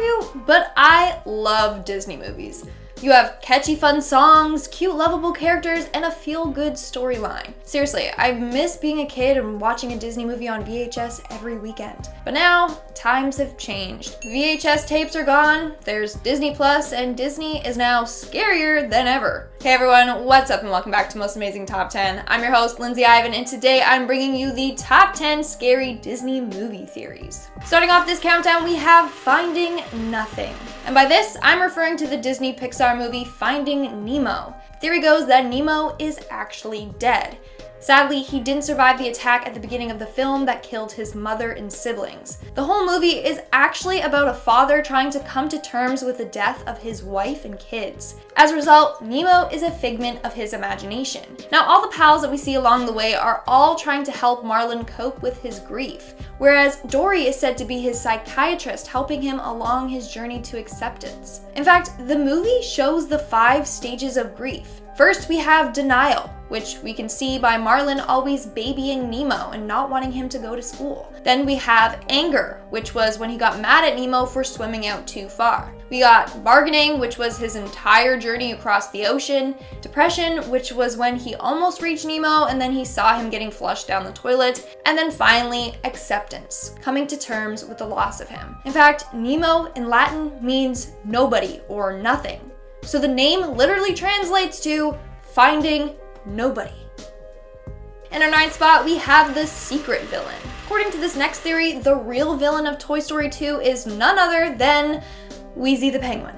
you, but I love Disney movies. You have catchy fun songs, cute lovable characters, and a feel-good storyline. Seriously, I miss being a kid and watching a Disney movie on VHS every weekend. But now, times have changed. VHS tapes are gone, there's Disney Plus, and Disney is now scarier than ever. Hey everyone, what's up and welcome back to Most Amazing Top 10. I'm your host, Lindsay Ivan, and today I'm bringing you the top 10 scary Disney movie theories. Starting off this countdown, we have Finding Nothing. And by this, I'm referring to the Disney Pixar movie Finding Nemo. Theory goes that Nemo is actually dead. Sadly, he didn't survive the attack at the beginning of the film that killed his mother and siblings. The whole movie is actually about a father trying to come to terms with the death of his wife and kids. As a result, Nemo is a figment of his imagination. Now, all the pals that we see along the way are all trying to help Marlin cope with his grief, whereas Dory is said to be his psychiatrist helping him along his journey to acceptance. In fact, the movie shows the 5 stages of grief. First, we have denial, which we can see by Marlin always babying Nemo and not wanting him to go to school. Then we have anger, which was when he got mad at Nemo for swimming out too far. We got bargaining, which was his entire journey across the ocean. Depression, which was when he almost reached Nemo and then he saw him getting flushed down the toilet. And then finally, acceptance, coming to terms with the loss of him. In fact, Nemo in Latin means nobody or nothing. So the name literally translates to finding nobody. In our 9th spot, we have the secret villain. According to this next theory, the real villain of Toy Story 2 is none other than Wheezy the Penguin.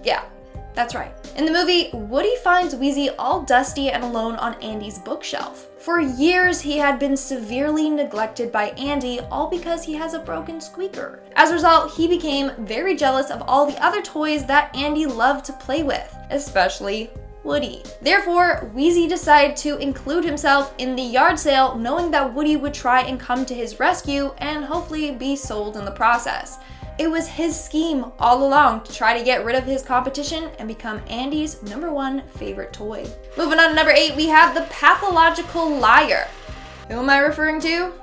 Yeah, that's right. In the movie, Woody finds Wheezy all dusty and alone on Andy's bookshelf. For years, he had been severely neglected by Andy, all because he has a broken squeaker. As a result, he became very jealous of all the other toys that Andy loved to play with, especially Woody. Therefore, Wheezy decided to include himself in the yard sale, knowing that Woody would try and come to his rescue and hopefully be sold in the process. It was his scheme all along to try to get rid of his competition and become Andy's #1 favorite toy. Moving on to number 8, we have the pathological liar. Who am I referring to?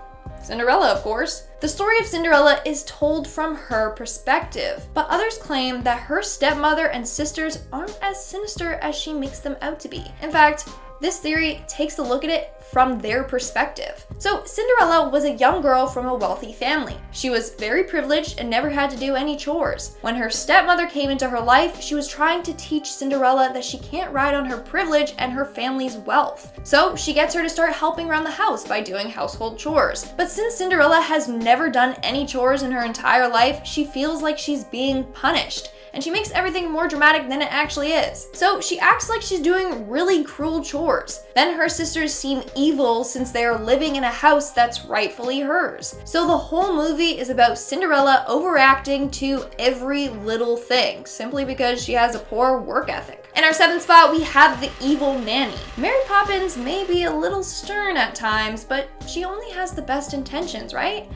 Cinderella, of course. The story of Cinderella is told from her perspective, but others claim that her stepmother and sisters aren't as sinister as she makes them out to be. In fact, this theory takes a look at it from their perspective. So Cinderella was a young girl from a wealthy family. She was very privileged and never had to do any chores. When her stepmother came into her life, she was trying to teach Cinderella that she can't ride on her privilege and her family's wealth. So she gets her to start helping around the house by doing household chores. But since Cinderella has never done any chores in her entire life, she feels like she's being punished. And she makes everything more dramatic than it actually is. So she acts like she's doing really cruel chores. Then her sisters seem evil since they are living in a house that's rightfully hers. So the whole movie is about Cinderella overreacting to every little thing, simply because she has a poor work ethic. In our 7th spot, we have the evil nanny. Mary Poppins may be a little stern at times, but she only has the best intentions, right?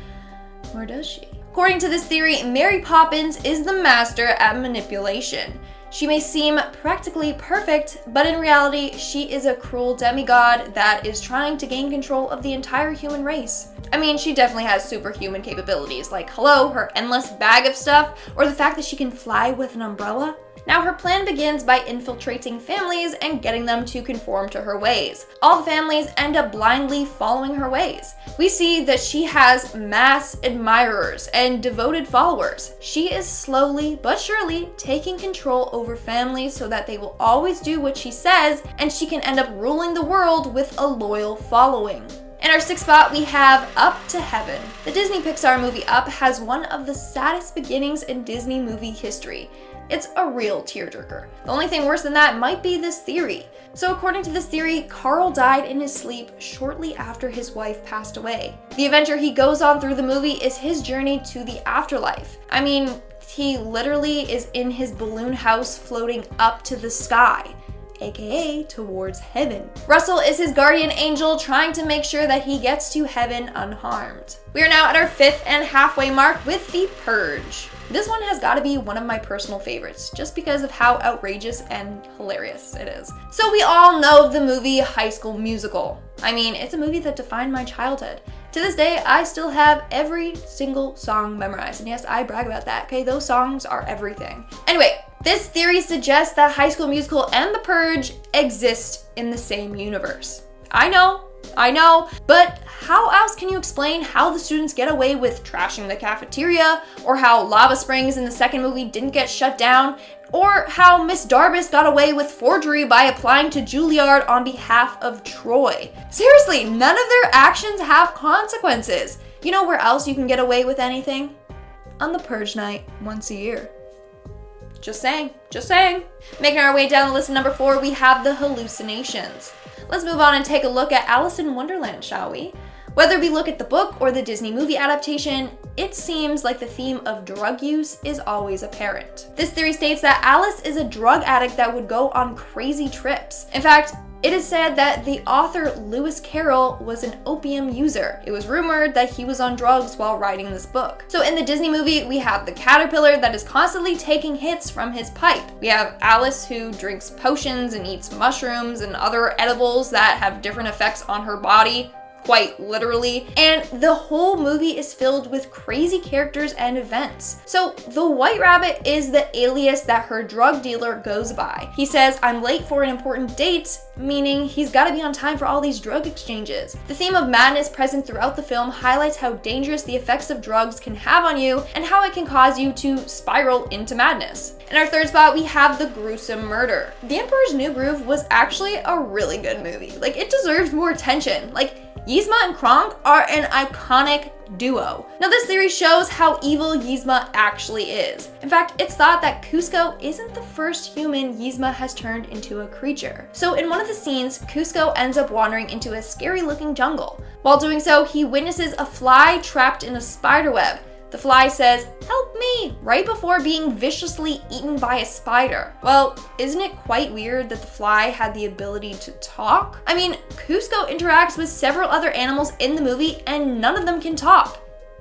Or does she? According to this theory, Mary Poppins is the master at manipulation. She may seem practically perfect, but in reality, she is a cruel demigod that is trying to gain control of the entire human race. I mean, she definitely has superhuman capabilities, like, hello, her endless bag of stuff, or the fact that she can fly with an umbrella. Now, her plan begins by infiltrating families and getting them to conform to her ways. All the families end up blindly following her ways. We see that she has mass admirers and devoted followers. She is slowly but surely taking control over families so that they will always do what she says, and she can end up ruling the world with a loyal following. In our 6th spot, we have Up to Heaven. The Disney Pixar movie Up has one of the saddest beginnings in Disney movie history. It's a real tearjerker. The only thing worse than that might be this theory. So according to this theory, Carl died in his sleep shortly after his wife passed away. The adventure he goes on through the movie is his journey to the afterlife. I mean, he literally is in his balloon house floating up to the sky, aka towards heaven. Russell is his guardian angel trying to make sure that he gets to heaven unharmed. We are now at our 5th and halfway mark with the Purge. This one has got to be one of my personal favorites, just because of how outrageous and hilarious it is. So we all know the movie High School Musical. I mean, it's a movie that defined my childhood. To this day, I still have every single song memorized. And yes, I brag about that, okay? Those songs are everything. Anyway, this theory suggests that High School Musical and The Purge exist in the same universe. I know, but how else can you explain how the students get away with trashing the cafeteria, or how Lava Springs in the second movie didn't get shut down, or how Miss Darbus got away with forgery by applying to Juilliard on behalf of Troy? Seriously, none of their actions have consequences. You know where else you can get away with anything? On the Purge night once a year. Just saying. Making our way down the list of number 4, we have the Hallucinations. Let's move on and take a look at Alice in Wonderland, shall we? Whether we look at the book or the Disney movie adaptation, it seems like the theme of drug use is always apparent. This theory states that Alice is a drug addict that would go on crazy trips. In fact, it is said that the author Lewis Carroll was an opium user. It was rumored that he was on drugs while writing this book. So in the Disney movie, we have the caterpillar that is constantly taking hits from his pipe. We have Alice who drinks potions and eats mushrooms and other edibles that have different effects on her body, quite literally, and the whole movie is filled with crazy characters and events. So the White Rabbit is the alias that her drug dealer goes by. He says, "I'm late for an important date," meaning he's gotta be on time for all these drug exchanges. The theme of madness present throughout the film highlights how dangerous the effects of drugs can have on you and how it can cause you to spiral into madness. In our third spot, we have The Gruesome Murder. The Emperor's New Groove was actually a really good movie. Like, it deserves more attention. Like, Yzma and Kronk are an iconic duo. Now, this theory shows how evil Yzma actually is. In fact, it's thought that Cusco isn't the first human Yzma has turned into a creature. So in one of the scenes, Cusco ends up wandering into a scary looking jungle. While doing so, he witnesses a fly trapped in a spider web. The fly says, "Help me," right before being viciously eaten by a spider. Well, isn't it quite weird that the fly had the ability to talk? I mean, Cusco interacts with several other animals in the movie and none of them can talk,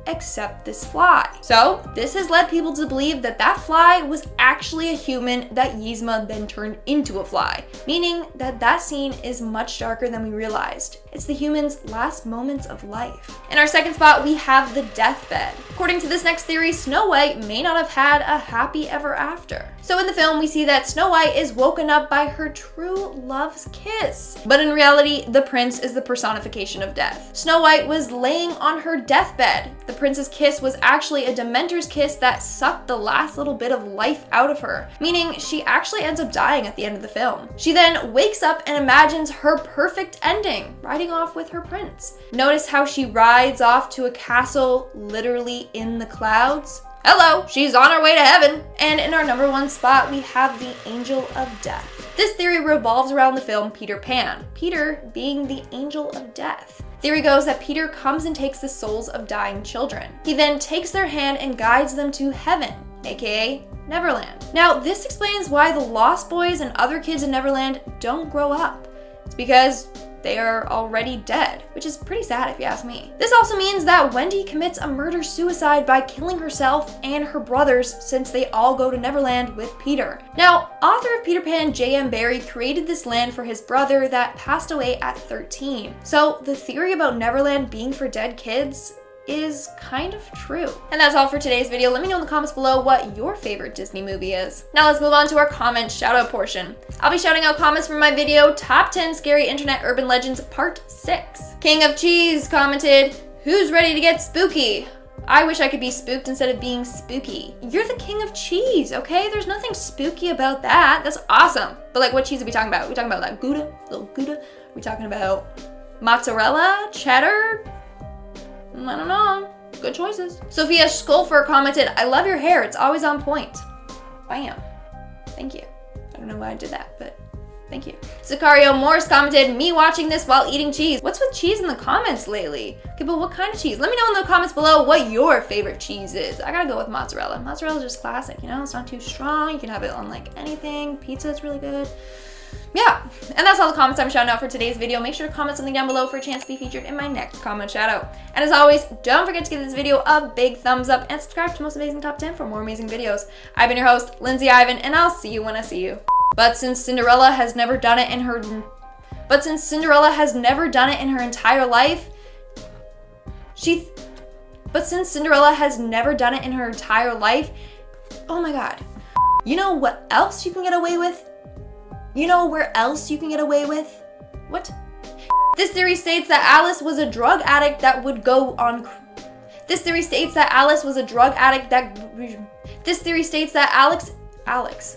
except this fly. So this has led people to believe that that fly was actually a human that Yzma then turned into a fly, meaning that that scene is much darker than we realized. It's the human's last moments of life. In our second spot, we have the deathbed. According to this next theory, Snow White may not have had a happy ever after. So in the film, we see that Snow White is woken up by her true love's kiss. But in reality, the prince is the personification of death. Snow White was laying on her deathbed. The prince's kiss was actually a Dementor's kiss that sucked the last little bit of life out of her, meaning she actually ends up dying at the end of the film. She then wakes up and imagines her perfect ending, riding off with her prince. Notice how she rides off to a castle literally in the clouds? Hello, she's on her way to heaven. And in our number 1 spot, we have the Angel of Death. This theory revolves around the film Peter Pan, Peter being the Angel of Death. Theory goes that Peter comes and takes the souls of dying children. He then takes their hand and guides them to heaven, aka Neverland. Now, this explains why the Lost Boys and other kids in Neverland don't grow up. It's because they are already dead, which is pretty sad if you ask me. This also means that Wendy commits a murder-suicide by killing herself and her brothers since they all go to Neverland with Peter. Now, author of Peter Pan, J.M. Barrie, created this land for his brother that passed away at 13. So the theory about Neverland being for dead kids is kind of true. And that's all for today's video. Let me know in the comments below what your favorite Disney movie is. Now let's move on to our comment shout out portion. I'll be shouting out comments from my video, Top 10 Scary Internet Urban Legends Part 6. King of Cheese commented, "Who's ready to get spooky? I wish I could be spooked instead of being spooky." You're the king of cheese, okay? There's nothing spooky about that. That's awesome. But like, what cheese are we talking about? Are we talking about like Gouda? Little Gouda? Are we talking about mozzarella? Cheddar? I don't know. Good choices. Sophia Skulfer commented, "I love your hair. It's always on point." Bam. Thank you. I don't know why I did that, but thank you. Sicario Morris commented, "Me watching this while eating cheese." What's with cheese in the comments lately? Okay, but what kind of cheese? Let me know in the comments below what your favorite cheese is. I gotta go with mozzarella. Mozzarella's just classic, you know? It's not too strong. You can have it on like anything. Pizza is really good. Yeah, and that's all the comments I'm shouting out for today's video. Make sure to comment something down below for a chance to be featured in my next comment shout out. And as always, don't forget to give this video a big thumbs up and subscribe to Most Amazing Top 10 for more amazing videos. I've been your host, Lindsay Ivan, and I'll see you when I see you. But since Cinderella has never done it in her entire life, But since Cinderella has never done it in her entire life, oh my god. You know what else you can get away with? You know where else you can get away with? What? This theory states that Alice was a drug addict that would go on. This theory states that Alice was a drug addict that. This theory states that Alex.